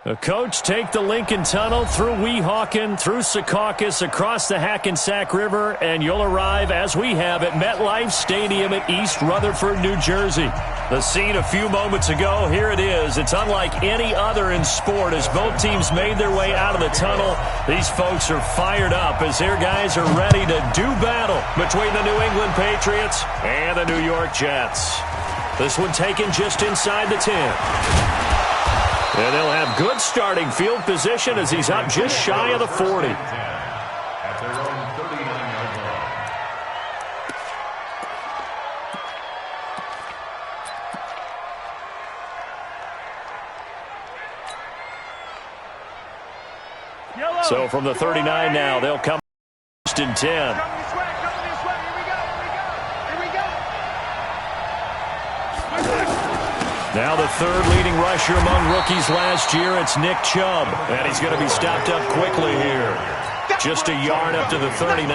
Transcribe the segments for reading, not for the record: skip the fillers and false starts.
The coach take the Lincoln Tunnel through Weehawken, through Secaucus, across the Hackensack River, and you'll arrive, as we have, at MetLife Stadium at East Rutherford, New Jersey. The scene a few moments ago, here it is. It's unlike any other in sport as both teams made their way out of the tunnel. These folks are fired up as their guys are ready to do battle between the New England Patriots and the New York Jets. This one taken just inside the 10. And they'll have good starting field position as he's up just shy of the 40. So from the 39 now, they'll come first and 10. Now the third leading rusher among rookies last year, it's Nick Chubb. And he's going to be stopped up quickly here. Just a yard up to the 39.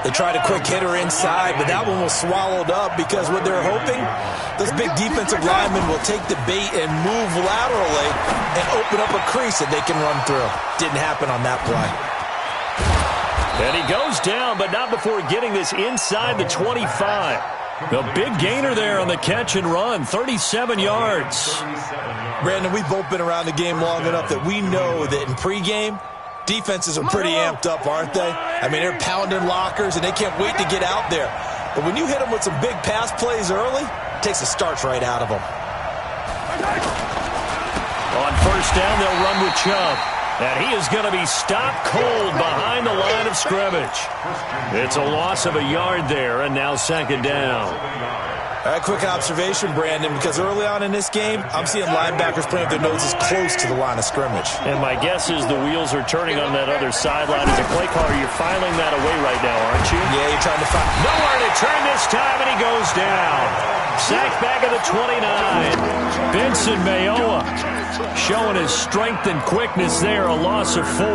They tried a quick hitter inside, but that one was swallowed up because what they're hoping, those big defensive linemen will take the bait and move laterally and open up a crease that they can run through. Didn't happen on that play. And he goes down, but not before getting this inside the 25. The big gainer there on the catch and run, 37 yards. Brandon, we've both been around the game long enough that we know that in pregame, defenses are pretty amped up, aren't they? I mean, they're pounding lockers, and they can't wait to get out there. But when you hit them with some big pass plays early, it takes the starch right out of them. On first down, they'll run with Chubb. And he is going to be stopped cold behind the line of scrimmage. It's a loss of a yard there, and now second down. A quick observation, Brandon, because early on in this game, I'm seeing linebackers playing with their noses close to the line of scrimmage. And my guess is the wheels are turning on that other sideline. As a play caller, you're filing that away right now, aren't you? Yeah, you're trying to find nowhere to turn this time, and he goes down. Sacked back at the 29. Benson Mayowa showing his strength and quickness there, a loss of 4.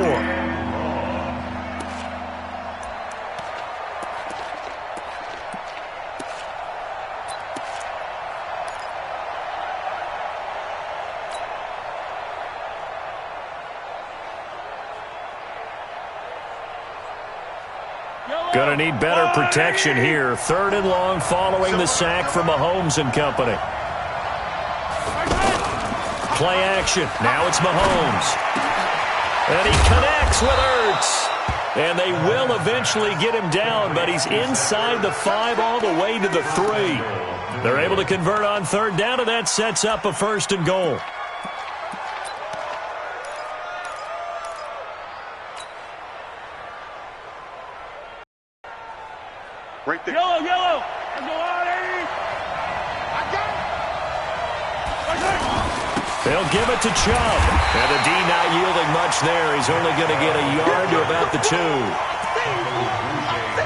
Going to need better protection here. Third and long following the sack from Mahomes and company. Play action. Now it's Mahomes. And he connects with Ertz. And they will eventually get him down, but he's inside the 5 all the way to the 3. They're able to convert on third down, and that sets up a first and goal. Right there. Yellow, yellow. Let's go on, Eddie. I got it. They'll give it to Chubb. And the D not yielding much there. He's only going to get a yard to about the 2.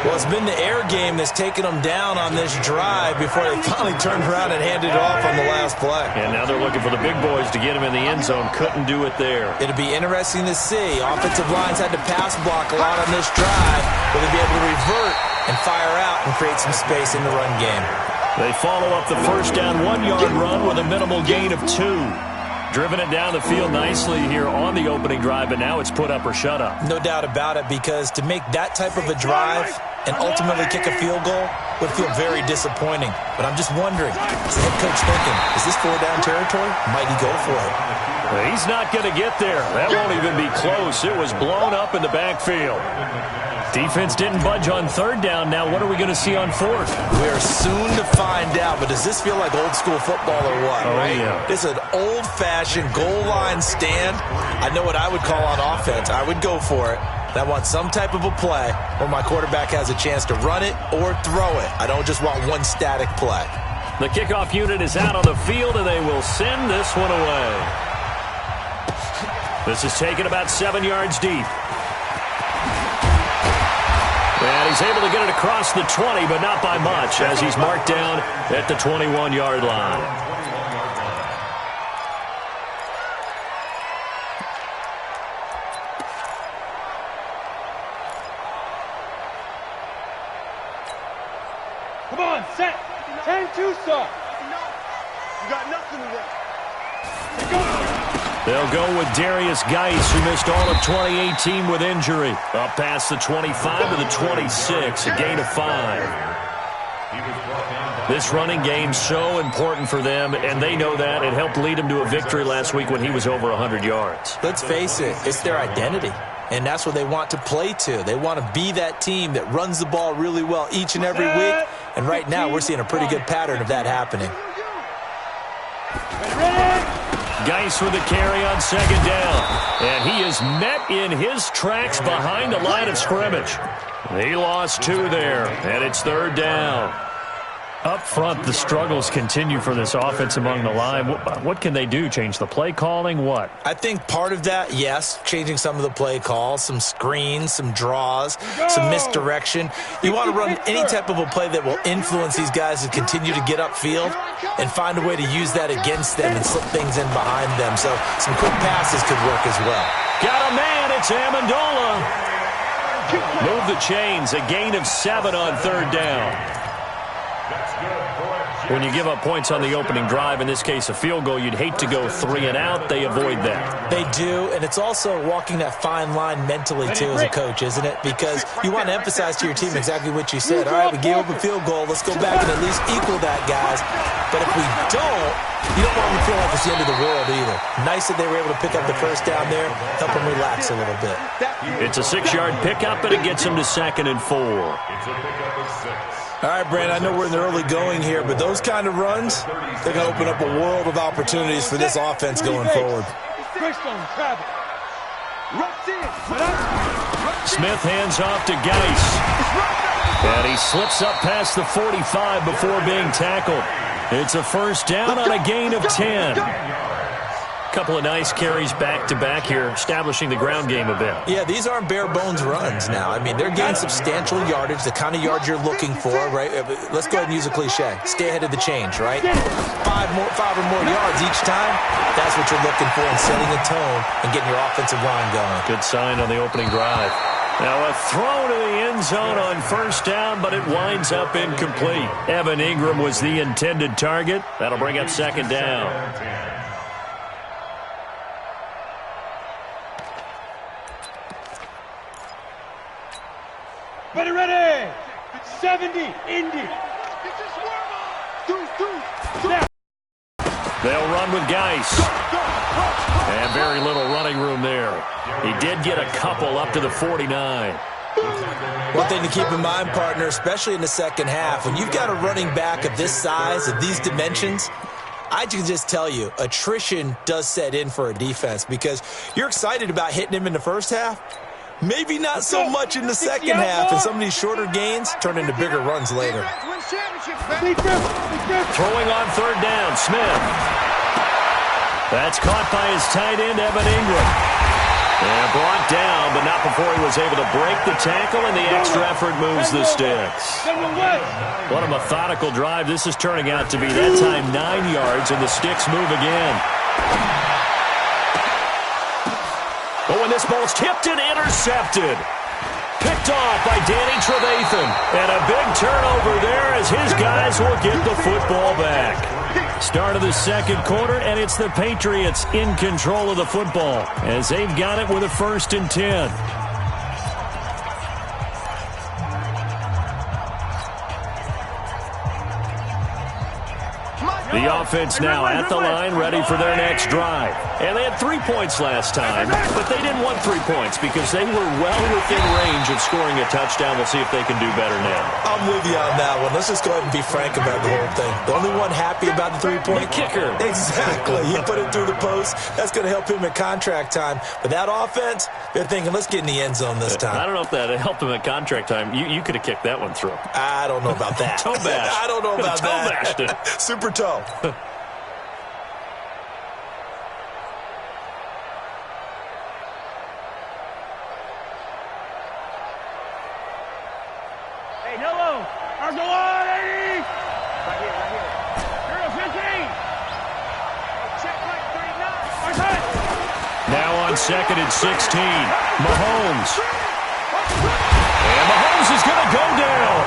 Well, it's been the air game that's taken them down on this drive before they finally turned around and handed it off on the last play. And now they're looking for the big boys to get him in the end zone. Couldn't do it there. It'll be interesting to see. Offensive lines had to pass block a lot on this drive. Will they be able to revert and fire out and create some space in the run game? They follow up the first down 1-yard run with a minimal gain of 2. Driven it down the field nicely here on the opening drive, and now it's put up or shut up. No doubt about it, because to make that type of a drive and ultimately kick a field goal would feel very disappointing. But I'm just wondering, is the head coach thinking, is this 4-down territory? Might he go for it? Well, he's not going to get there. That won't even be close. It was blown up in the backfield. Defense didn't budge on third down. Now what are we going to see on fourth? We're soon to find out, but does this feel like old school football or what? Oh, right? Yeah. This is an old-fashioned goal line stand. I know what I would call on offense. I would go for it. And I want some type of a play where my quarterback has a chance to run it or throw it. I don't just want one static play. The kickoff unit is out on the field, and they will send this one away. This is taken about 7 yards deep. And he's able to get it across the 20, but not by much, as he's marked down at the 21-yard line. Come on, set. 10-2, sir. You got nothing today. They'll go with Darius Geis, who missed all of 2018 with injury. Up past the 25 to the 26, a gain of 5. This running game's so important for them, and they know that. It helped lead them to a victory last week when he was over 100 yards. Let's face it, it's their identity, and that's what they want to play to. They want to be that team that runs the ball really well each and every week, and right now we're seeing a pretty good pattern of that happening. Geis with a carry on second down, and he is met in his tracks behind the line of scrimmage. He lost 2 there, and it's third down. Up front, the struggles continue for this offense among the line. What can they do? Change the play calling? What? I think part of that, yes, changing some of the play calls, some screens, some draws, some misdirection. You want to run any type of a play that will influence these guys to continue to get upfield and find a way to use that against them and slip things in behind them. So some quick passes could work as well. Got a man. It's Amendola. Move the chains. A gain of 7 on third down. When you give up points on the opening drive, in this case a field goal, you'd hate to go 3 and out. They avoid that. They do, and it's also walking that fine line mentally, too, as a coach, isn't it? Because you want to emphasize to your team exactly what you said. All right, we gave up a field goal. Let's go back and at least equal that, guys. But if we don't, you don't want them to feel like it's the end of the world either. Nice that they were able to pick up the first down there, help them relax a little bit. It's a 6-yard pickup, and it gets them to 2nd and 4. It's a pickup of 6. All right, Brand, I know we're in the early going here, but those kind of runs, they're going to open up a world of opportunities for this offense going forward. Smith hands off to Geis. And he slips up past the 45 before being tackled. It's a first down on a gain of 10. Couple of nice carries back-to-back here, establishing the ground game a bit. Yeah, these aren't bare-bones runs now. I mean, they're getting substantial yardage, the kind of yards you're looking for, right? Let's go ahead and use a cliche. Stay ahead of the change, right? 5 or more yards each time, that's what you're looking for in setting a tone and getting your offensive line going. Good sign on the opening drive. Now a throw to the end zone on first down, but it winds up incomplete. Evan Ingram was the intended target. That'll bring up second down. Ready. 70, Indy. They'll run with Geis. And very little running room there. He did get a couple up to the 49. One thing to keep in mind, partner, especially in the second half, when you've got a running back of this size, of these dimensions, I can just tell you, attrition does set in for a defense because you're excited about hitting him in the first half. Maybe not so much in the second half, and some of these shorter gains turn into bigger runs later. Throwing on third down, Smith. That's caught by his tight end, Evan Ingram. And brought down, but not before he was able to break the tackle, and the extra effort moves the sticks. What a methodical drive this is turning out to be. That time 9 yards, and the sticks move again. Oh, and this ball's tipped and intercepted. Picked off by Danny Trevathan. And a big turnover there as his guys will get the football back. Start of the second quarter, and it's the Patriots in control of the football as they've got it with a 1st and 10. The offense now at the line, ready for their next drive. And they had 3 points last time, but they didn't want 3 points because they were well within range of scoring a touchdown. We'll see if they can do better now. I'm with you on that one. Let's just go ahead and be frank about the whole thing. The only one happy about the 3-point kicker. Exactly. He put it through the post. That's going to help him at contract time. But that offense, they're thinking, let's get in the end zone this time. I don't know if that helped him at contract time. You could have kicked that one through. I don't know about that. Toe bash. I don't know about toe that. Bashed it. Super toe. Hey, hello. Argolani! Right here. You're a 15. Check right 39. Now on 2nd and 16. Mahomes. And Mahomes is going to go down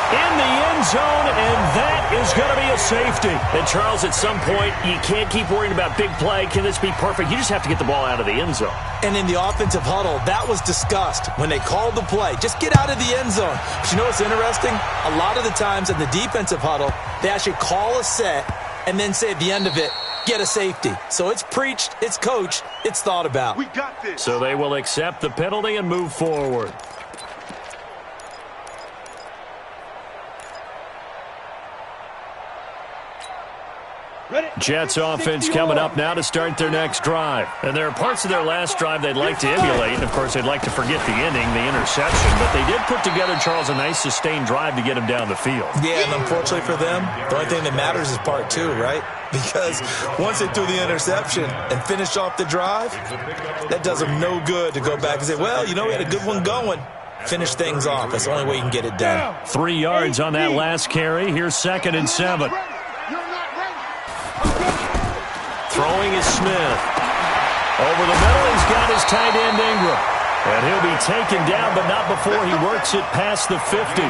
in the end zone, and that is going to be a safety. And, Charles, at some point, you can't keep worrying about big play. Can this be perfect? You just have to get the ball out of the end zone. And in the offensive huddle, that was discussed when they called the play. Just get out of the end zone. But you know what's interesting? A lot of the times in the defensive huddle, they actually call a set and then say at the end of it, get a safety. So it's preached, it's coached, it's thought about. We got this. So they will accept the penalty and move forward. Jets offense coming up now to start their next drive. And there are parts of their last drive they'd like to emulate. And, of course, they'd like to forget the inning, the interception. But they did put together, Charles, a nice sustained drive to get him down the field. Yeah, and unfortunately for them, the only thing that matters is part two, right? Because once they threw the interception and finished off the drive, that does them no good to go back and say, well, you know, we had a good one going. Finish things off. That's the only way you can get it done. 3 yards on that last carry. Here's 2nd and 7. Throwing is Smith. Over the middle, he's got his tight end Ingram. And he'll be taken down, but not before he works it past the 50.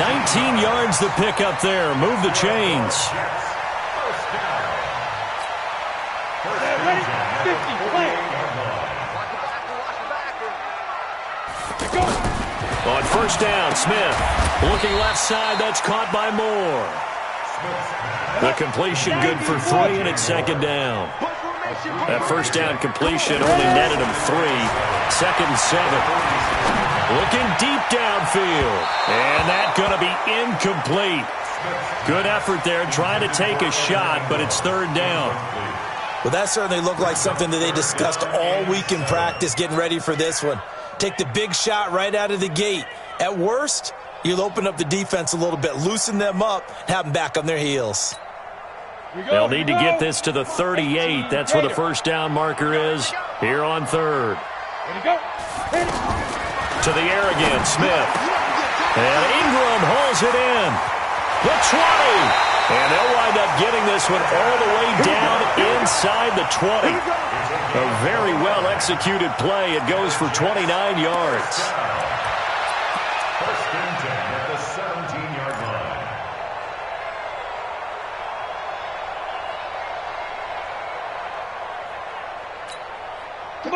19 yards to pick up there. Move the chains. On first down, Smith. Looking left side, that's caught by Moore. The completion good for 3, and it's 2nd down. That first down completion only netted him 3. 2nd and 7. Looking deep downfield. And that's going to be incomplete. Good effort there, trying to take a shot, but it's 3rd down. Well, that certainly looked like something that they discussed all week in practice, getting ready for this one. Take the big shot right out of the gate. At worst, you'll open up the defense a little bit, loosen them up, have them back on their heels. They'll need to get this to the 38. That's where the first down marker is here on 3rd. To the air again, Smith. And Ingram hauls it in. The 20. And they'll wind up getting this one all the way down inside the 20. A very well-executed play. It goes for 29 yards. First and 10 at the 17-yard line.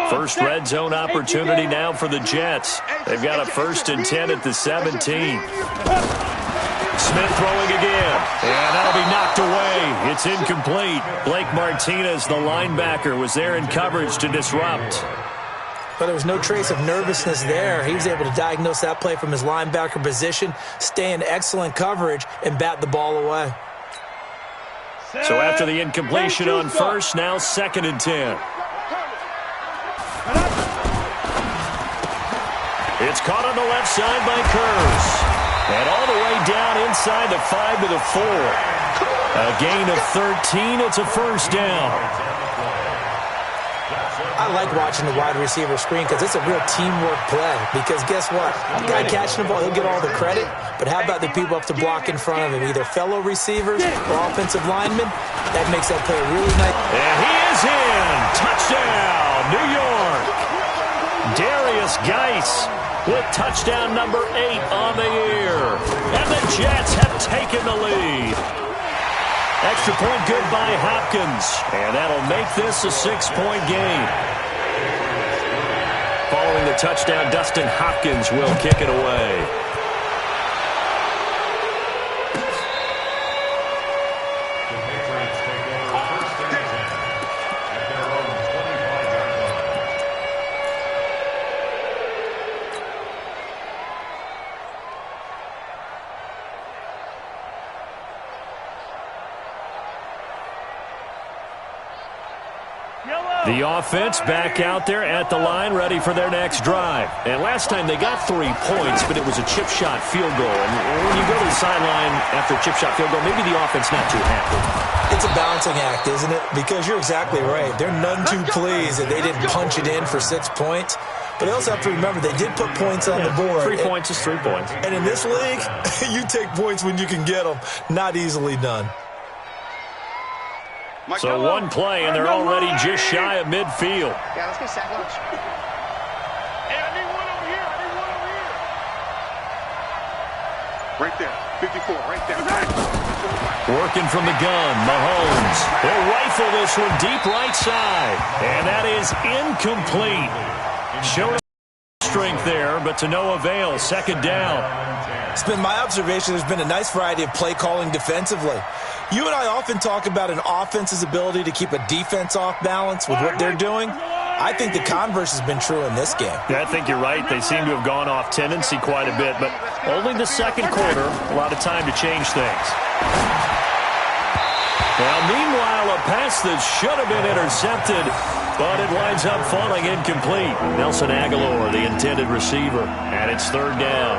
First red zone opportunity now for the Jets. They've got a 1st and 10 at the 17. Smith throwing again, and that'll be knocked away. It's incomplete. Blake Martinez, the linebacker, was there in coverage to disrupt. But there was no trace of nervousness there. He was able to diagnose that play from his linebacker position, stay in excellent coverage, and bat the ball away. So after the incompletion on first, now 2nd and 10. It's caught on the left side by Kurz. And all the way down inside the 5 to the 4. A gain of 13. It's a first down. I like watching the wide receiver screen because it's a real teamwork play. Because guess what? The guy catching the ball, he'll get all the credit. But how about the people up to block in front of him? Either fellow receivers or offensive linemen. That makes that play really nice. And he is in. Touchdown, New York. Darius Geis with touchdown number 8 on the year. And the Jets have taken the lead. Extra point good by Hopkins. And that'll make this a 6-point game. Following the touchdown, Dustin Hopkins will kick it away. The offense back out there at the line, ready for their next drive. And last time they got 3 points, but it was a chip shot field goal. And when you go to the sideline after a chip shot field goal, maybe the offense not too happy. It's a balancing act, isn't it? Because you're exactly right. They're none too pleased that they didn't punch it in for 6 points. But they also have to remember they did put points on the board. 3 points is 3 points. And in this league, you take points when you can get them. Not easily done. So one play, and they're already just shy of midfield. Yeah, let's get sack lunch. Hey, I need one over here. I need one over here. Right there. 54, right there. Working from the gun, Mahomes. They'll rifle this one deep right side. And that is incomplete. Showing strength there, but to no avail. Second down. It's been my observation there's been a nice variety of play calling defensively. You and I often talk about an offense's ability to keep a defense off balance with what they're doing. I think the converse has been true in this game. Yeah, I think you're right. They seem to have gone off tendency quite a bit, but only the second quarter, a lot of time to change things. Now, meanwhile, a pass that should have been intercepted, but it winds up falling incomplete. Nelson Aguilar, the intended receiver, and it's third down.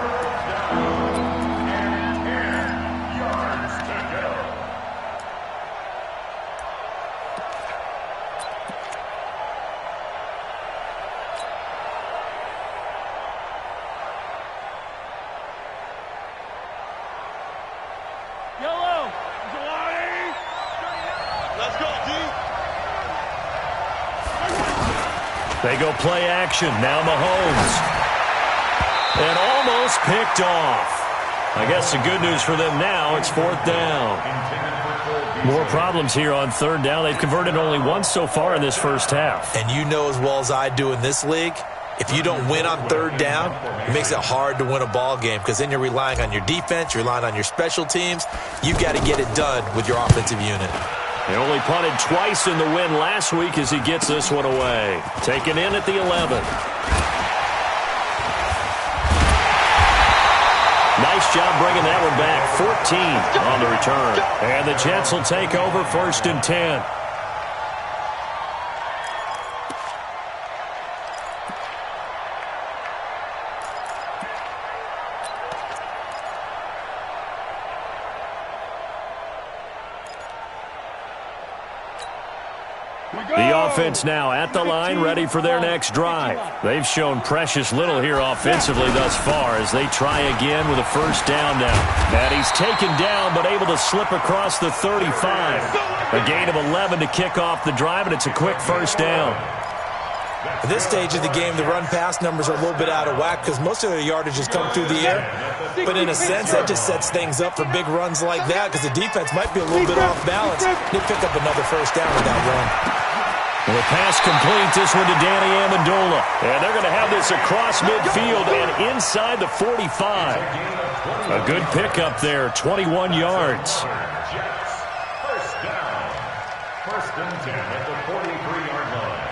They go play action. Now Mahomes. And almost picked off. I guess the good news for them now, it's fourth down. More problems here on third down. They've converted only once so far in this first half. And you know as well as I do in this league, if you don't win on third down, it makes it hard to win a ball game because then you're relying on your defense, you're relying on your special teams. You've got to get it done with your offensive unit. They only punted twice in the win last week as he gets this one away. Taken in at the 11. Nice job bringing that one back. 14 on the return. And the Jets will take over first and 10. The offense now at the line, ready for their next drive. They've shown precious little here offensively thus far as they try again with a first down now. And he's taken down but able to slip across the 35. A gain of 11 to kick off the drive, and it's a quick first down. At this stage of the game, the run-pass numbers are a little bit out of whack because most of their yardage has come through the air. But in a sense, that just sets things up for big runs like that because the defense might be a little bit off balance. They pick up another first down with that run. Well, the pass complete, this one to Danny Amendola. And they're going to have this across midfield and inside the 45. A good pickup there, 21 yards. First down. First and 10 at the 43-yard line.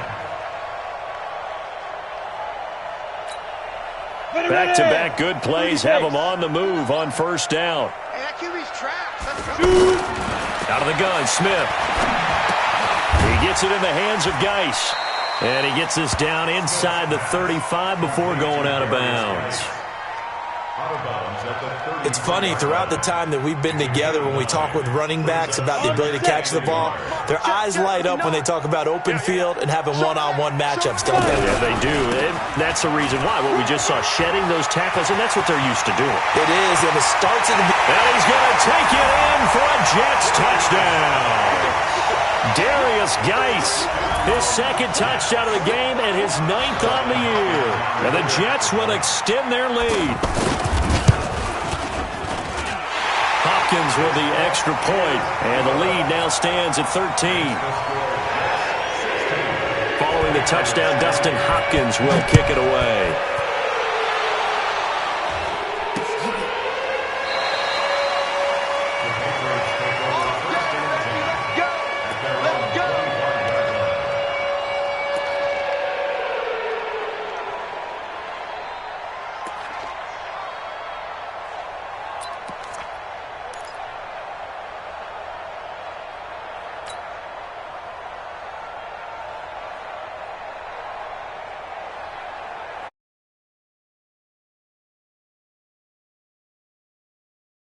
Back-to-back good plays have them on the move on first down. Hey, that QB's trapped. Let's go. Out of the gun, Smith. He gets it in the hands of Geis. And he gets this down inside the 35 before going out of bounds. It's funny, throughout the time that we've been together when we talk with running backs about the ability to catch the ball, their eyes light up when they talk about open field and having one-on-one matchups, don't they? Yeah, they do. And that's the reason why. What we just saw, shedding those tackles, and that's what they're used to doing. It is, and it starts at the And he's going to take it in for a Jets touchdown. Darius Geis, his second touchdown of the game and his 9th on the year. And the Jets will extend their lead. Hopkins with the extra point, and the lead now stands at 13. Following the touchdown, Dustin Hopkins will kick it away.